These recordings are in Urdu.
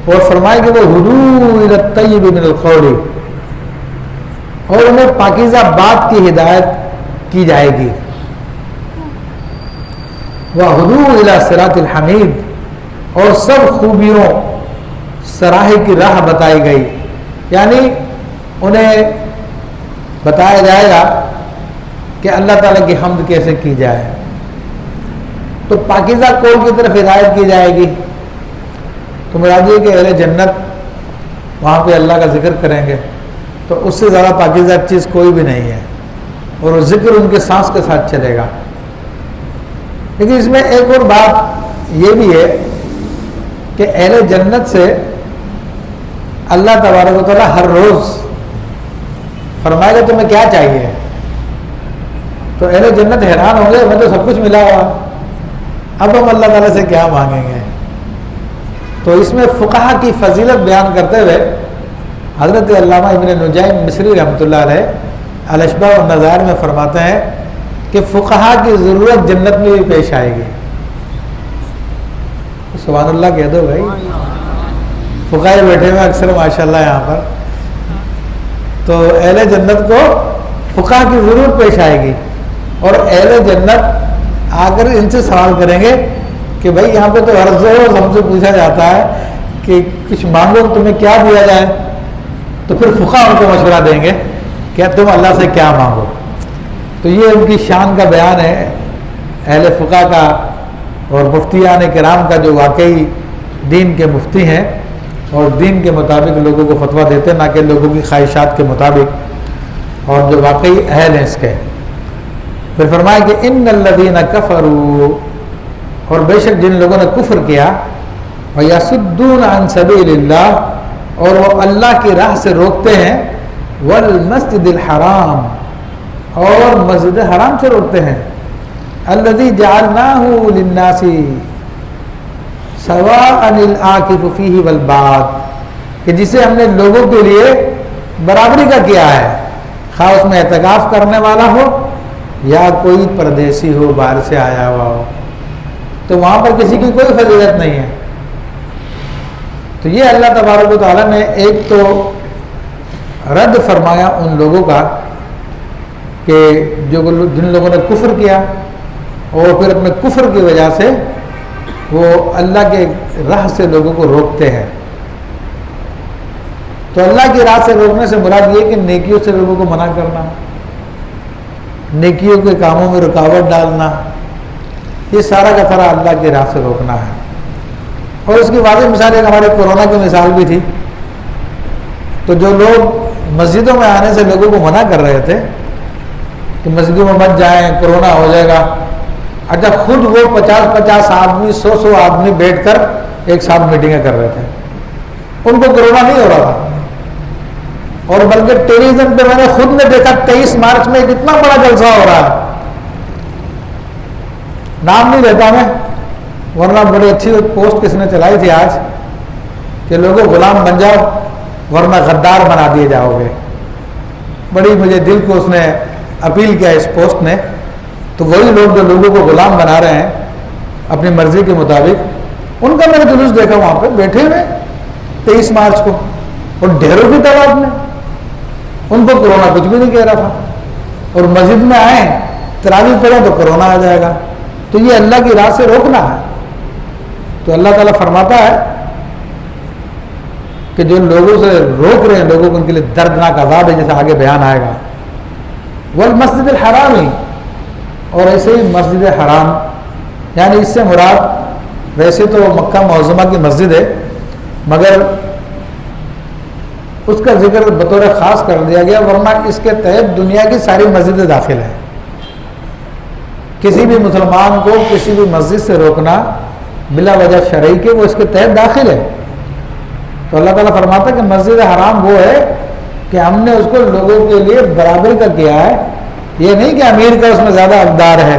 اور فرمائے کہ وہ ہدوء الی الطیب من القول، اور انہیں پاکیزہ بات کی ہدایت کی جائے گی، وہدوء الی صراط الحمید، اور سب خوبیوں سراہی کی راہ بتائی گئی، یعنی انہیں بتایا جائے گا کہ اللہ تعالیٰ کی حمد کیسے کی جائے، تو پاکیزہ قول کی طرف ہدایت کی جائے گی۔ تو مراد یہ کہ اہل جنت وہاں پہ اللہ کا ذکر کریں گے، تو اس سے زیادہ پاکیزہ چیز کوئی بھی نہیں ہے، اور وہ ذکر ان کے سانس کے ساتھ چلے گا۔ لیکن اس میں ایک اور بات یہ بھی ہے کہ اہل جنت سے اللہ تبارک و تعالیٰ ہر روز فرمائے گا تمہیں کیا چاہیے، تو اہل جنت حیران ہوں گے، ہمیں تو سب کچھ ملا ہوا، اب ہم اللہ تعالیٰ سے کیا مانگیں گے۔ تو اس میں فقہا کی فضیلت بیان کرتے ہوئے حضرت علامہ ابن نجیم مصری رحمۃ اللہ علیہ الاشباح والنظائر میں فرماتے ہیں کہ فقہا کی ضرورت جنت میں بھی پیش آئے گی۔ سبحان اللہ کہہ دو بھائی، فقہا بیٹھے ہوئے اکثر ماشاءاللہ یہاں پر، تو اہل جنت کو فقہا کی ضرورت پیش آئے گی، اور اہل جنت آ کر ان سے سوال کریں گے کہ بھائی یہاں پہ تو ہر روز ہم سے پوچھا جاتا ہے کہ کچھ مانگو تمہیں کیا دیا جائے، تو پھر فقہا ان کو مشورہ دیں گے کہ تم اللہ سے کیا مانگو۔ تو یہ ان کی شان کا بیان ہے اہل فقہ کا اور مفتیان کرام کا، جو واقعی دین کے مفتی ہیں اور دین کے مطابق لوگوں کو فتویٰ دیتے ہیں، نہ کہ لوگوں کی خواہشات کے مطابق، اور جو واقعی اہل ہیں اس کے۔ پھر فرمایا کہ ان الذین کفروا، اور بے شک جن لوگوں نے کفر کیا، ویصدون عن سبیل اللہ، اور وہ اللہ کی راہ سے روکتے ہیں، والمسجد الحرام، اور مسجد حرام سے روکتے ہیں، الذی جعلناہ للناس سواء العاکف فیہ والباد، کہ جسے ہم نے لوگوں کے لیے برابری کا کیا ہے، خواہ اس میں اعتکاف کرنے والا ہو یا کوئی پردیسی ہو، باہر سے آیا ہوا ہو، تو وہاں پر کسی کی کوئی فضیلت نہیں ہے۔ تو یہ اللہ تبارک و تعالیٰ نے ایک تو رد فرمایا ان لوگوں کا کہ جن لوگوں نے کفر کیا اور پھر اپنے کفر کی وجہ سے وہ اللہ کے راہ سے لوگوں کو روکتے ہیں۔ تو اللہ کی راہ سے روکنے سے مراد یہ کہ نیکیوں سے لوگوں کو منع کرنا، نیکیوں کے کاموں میں رکاوٹ ڈالنا، یہ سارا کا سارا اللہ کی راہ سے روکنا ہے۔ اور اس کی واضح مثال ایک ہمارے کورونا کی مثال بھی تھی، تو جو لوگ مسجدوں میں آنے سے لوگوں کو منع کر رہے تھے کہ مسجدوں میں مت جائیں، کورونا ہو جائے گا، اچھا خود وہ 50 آدمی 100 آدمی بیٹھ کر ایک ساتھ میٹنگیں کر رہے تھے، ان کو کورونا نہیں ہو رہا تھا، اور بلکہ ٹیلی ویژن پہ میں نے خود نے دیکھا 23 مارچ میں کتنا بڑا جلسہ ہو رہا ہے، نام نہیں لیتا میں، ورنہ بڑی اچھی پوسٹ کس نے چلائی تھی آج کہ لوگوں غلام بن جاؤ ورنہ غدار بنا دیے جاؤ گے، بڑی مجھے دل کو اس نے اپیل کیا اس پوسٹ نے۔ تو وہی لوگ جو لوگوں کو غلام بنا رہے ہیں اپنی مرضی کے مطابق، ان کا میں نے جلوس دیکھا وہاں پہ بیٹھے ہوئے 23 مارچ کو، اور ڈھیروں کی تعداد میں، ان کو کورونا کچھ بھی نہیں کہہ رہا تھا، اور مسجد میں آئیں تراویح پڑھیں تو کورونا آ جائے گا۔ تو یہ اللہ کی راہ سے روکنا ہے۔ تو اللہ تعالیٰ فرماتا ہے کہ جو لوگوں سے روک رہے ہیں لوگوں کو، ان کے لیے دردناک عذاب ہے، جیسے آگے بیان آئے گا۔ والمسجد الحرام ہی، اور ایسے ہی مسجد حرام، یعنی اس سے مراد ویسے تو مکہ معظمہ کی مسجد ہے، مگر اس کا ذکر بطور خاص کر دیا گیا، ورنہ اس کے تحت دنیا کی ساری مسجدیں داخل ہیں۔ کسی بھی مسلمان کو کسی بھی مسجد سے روکنا بلا وجہ شرعی کے، وہ اس کے تحت داخل ہے۔ تو اللہ تعالیٰ فرماتا ہے کہ مسجد حرام وہ ہے کہ ہم نے اس کو لوگوں کے لیے برابری کا کیا ہے، یہ نہیں کہ امیر کا اس میں زیادہ حقدار ہے،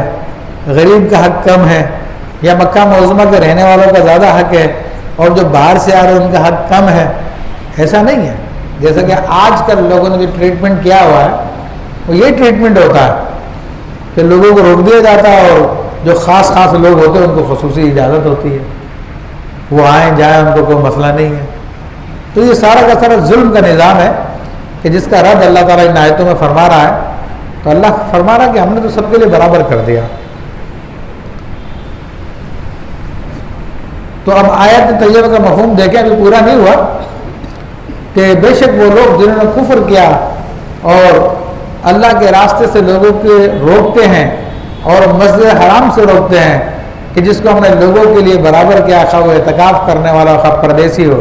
غریب کا حق کم ہے، یا مکہ معظمہ کے رہنے والوں کا زیادہ حق ہے اور جو باہر سے آ رہے ہیں ان کا حق کم ہے، ایسا نہیں ہے۔ جیسا کہ آج کل لوگوں نے جو ٹریٹمنٹ کیا ہوا ہے وہ یہ ٹریٹمنٹ ہوتا ہے کہ لوگوں کو روک دیا جاتا ہے، اور جو خاص لوگ ہوتے ہیں ان کو خصوصی اجازت ہوتی ہے، وہ آئیں جائیں ان کو کوئی مسئلہ نہیں ہے۔ تو یہ سارا کا سارا ظلم کا نظام ہے کہ جس کا رد اللہ تعالیٰ ان آیتوں میں فرما رہا ہے. تو اللہ فرما رہا ہے کہ ہم نے تو سب کے لیے برابر کر دیا. تو اب آیت طیبہ کا مفہوم دیکھیں، ابھی پورا نہیں ہوا، کہ بے شک وہ لوگ جنہوں نے کفر کیا اور اللہ کے راستے سے لوگوں کے روکتے ہیں اور مسجد حرام سے روکتے ہیں کہ جس کو ہم نے لوگوں کے لیے برابر کیا، خواہ وہ اعتکاف کرنے والا خواہ پردیسی ہو.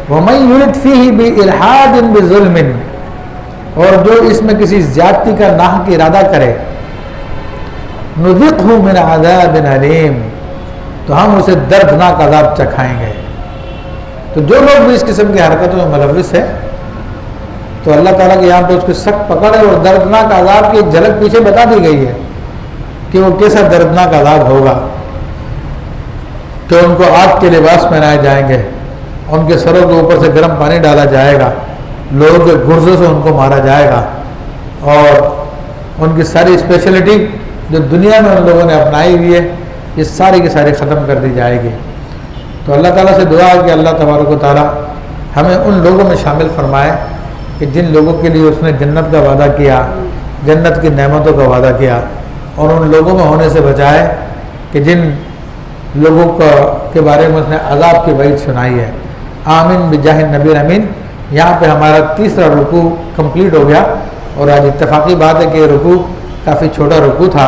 وَمَن يُرِدْ فِيهِ بِإِلْحَادٍ بِظُلْمٍ، اور جو اس میں کسی زیادتی کا ناحق ارادہ کرے، نُذِقْهُ مِنْ عَذَابٍ أَلِيمٍ، تو ہم اسے دردناک عذاب چکھائیں گے. تو جو لوگ بھی اس قسم کی حرکتوں میں ملوث ہے تو اللہ تعالیٰ کے یہاں پہ اس کی سخت پکڑ ہے، اور دردناک عذاب کی ایک جھلک پیچھے بتا دی گئی ہے کہ وہ کیسا دردناک عذاب ہوگا، کہ ان کو آگ کے لباس پہنائے جائیں گے، ان کے سروں کے اوپر سے گرم پانی ڈالا جائے گا، لوگوں کے گرزوں سے ان کو مارا جائے گا، اور ان کی ساری اسپیشلٹی جو دنیا میں ان لوگوں نے اپنائی ہوئی ہے یہ ساری کی ساری ختم کر دی جائے گی. تو اللہ تعالیٰ سے دعا ہے کہ اللہ تبارک و تعالیٰ ہمیں ان لوگوں میں شامل فرمائے کہ جن لوگوں کے لیے اس نے جنت کا وعدہ کیا، جنت کی نعمتوں کا وعدہ کیا، اور ان لوگوں میں ہونے سے بچائے کہ جن لوگوں کے بارے میں اس نے عذاب کی وعید سنائی ہے. آمین بجاہ نبی امین. یہاں پہ ہمارا تیسرا رکوع کمپلیٹ ہو گیا، اور آج اتفاقی بات ہے کہ یہ رکوع کافی چھوٹا رکوع تھا.